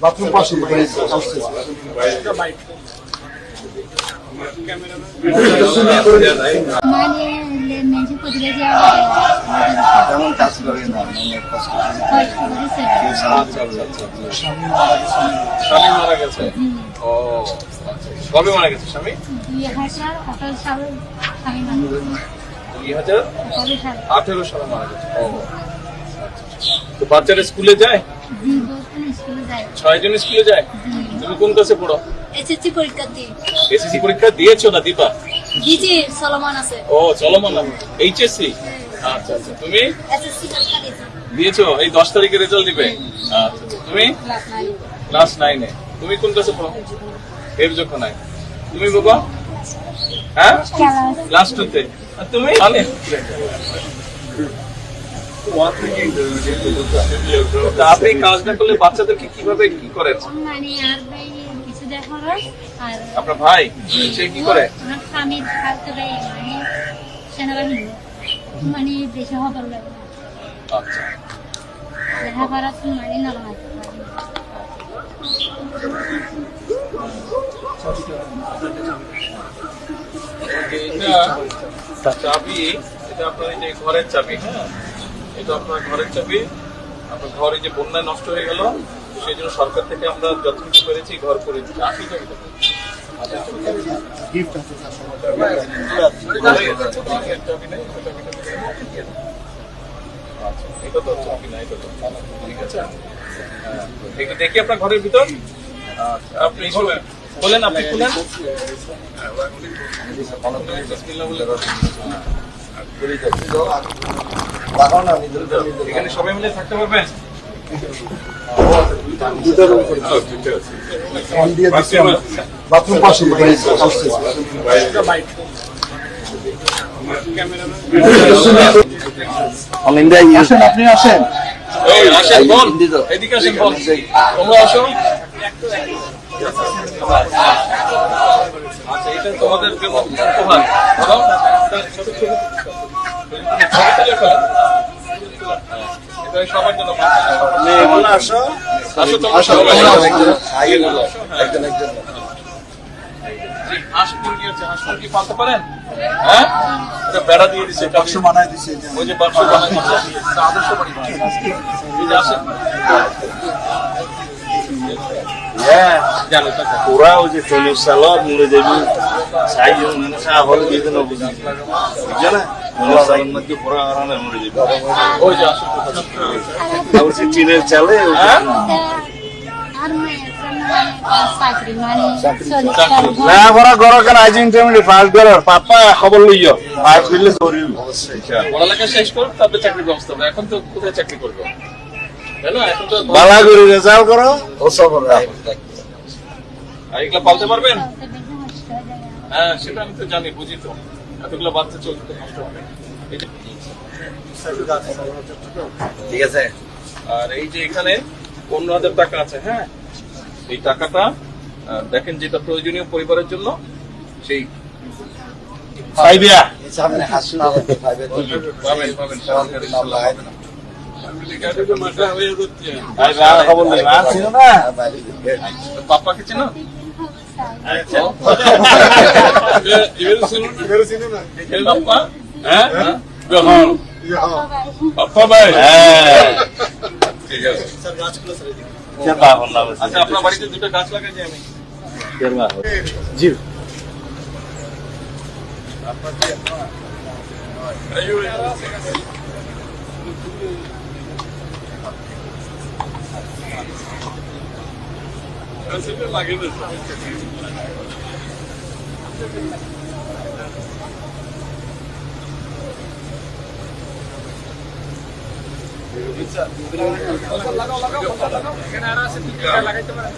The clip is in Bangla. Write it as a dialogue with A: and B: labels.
A: বাথরুম পাশে তেমন কাজ করে না,
B: স্বামী মারা গেছে। ও কবে মারা গেছে স্বামী? 2018 সালে মারা গেছে। ও তো বাচ্চারা স্কুলে যায়? 6 জন স্কুলে যায়। তুমি কোন ক্লাসে পড়ো?
C: এসএসসি পরীক্ষা দিই।
B: এসএসসি পরীক্ষা দিয়েছো না দীপা?
C: দিয়েছি, চলমান আছে।
B: ও চলমান না, এইচএসসি। আচ্ছা আচ্ছা, তুমি
C: এসএসসি পরীক্ষা দিয়েছি।
B: দিয়েছো? এই 10 তারিখে রেজাল্ট দিবে। আচ্ছা, তুমি ক্লাস 9 এ। তুমি কোন ক্লাসে পড়ো? এফজক 9। তুমি বাবা? হ্যাঁ, ক্লাস 2 তে। আর তুমি? আপনি কাজ না করলে বাচ্চাদেরকে কিভাবে কি করেন?
C: মানে আর ভাই কিছু দেখো আর
B: আপনার ভাই সে কি করে?
C: আমার স্বামী থাকতে ভাই মানে সেনাবাহিনী মানে দেশে হবার লাগে।
B: আচ্ছা,
C: লেখাপড়া মানে না
B: এটা চাবি, এটা আপনার এই যে ঘরের চাবি। হ্যাঁ, এটা আপনার ঘরের চাবি। আপনার ঘর এই যে বন্যায় নষ্ট হয়ে গেল, সেই জন্য সরকার থেকে আমরা যতটুকু পেরেছি ঘর করে দিচ্ছি। আসি তো এটা তো চাবি না, এটা তো ঠিক আছে। একটু দেখি আপনার ঘরের ভিতর। আপনি বলেন, আপনি খুলেন। এখানে সবাই মিলে থাকতে পারবেন?
A: বাথরুম পাশে আসেন, আপনি আসেন।
B: আসেন বোন, এদিকে আসেন বোন, তোমরা আসো। আচ্ছা, এটা তোমাদের জন্য উপহার। এটা সবার জন্য। আসো হাঁস মুরগি আছে, হাঁস মুরগি পালতে পারেন? হ্যাঁ, এটা বেড়া দিয়ে দিচ্ছে,
A: বাক্স বানায় দিছে।
B: ওই যে বাক্স বানায় দিচ্ছে, আদর্শ বাড়ি। এই যে আসেন।
D: ওরা ওই যে চল্লিশ সাল মরে যাবি সাইজন মানে সাহল দিতে না বুঝি বুঝছে না সাইন মধ্যে পুরা আরামে মরে যাবি।
B: ওই যে আসেন।
D: তারপর সে চিনের চালে
C: আর চাকরি মানে
D: না করা গড় কেন আজ ইন্টারমিডিয়েট পাস করার পাপা খবর লইও পাস করলে জরুরি অবশ্যই।
B: পড়ালেখা শেষ করো, তারপরে চাকরির ব্যবস্থা হবে। এখন তো কোথায় চাকরি করবো? তাই না? এখন তো
D: বালা করে রেজাল্ট করো ও সব
B: এগুলা পালতে পারবেন? হ্যাঁ, সেটা আমি তো জানি, বুঝি তো। এতগুলো বাচ্চা চলতে তো কষ্ট হবে।
D: ঠিক আছে।
B: আর এই যে এখানে 15,000 টাকা আছে। হ্যাঁ, এই টাকাটা দেখেন যেটা প্রয়োজনীয় পরিবারের জন্য, সেই
D: সাইবিয়া
A: সামনে হাসনা পাবেন
B: পাবেন সরকারি
D: খবর নেই না ছিল না
B: পাপ্পাকে চেনো? পাপ্পা? হ্যাঁ, পাপ্পা ভাই। ঠিক আছে। আচ্ছা, আপনার বাড়িতে 2টা গাছ লাগাইছি আমি।
D: জি
B: লাগাও, এখানে আর আছে, লাগাইতে পারেন।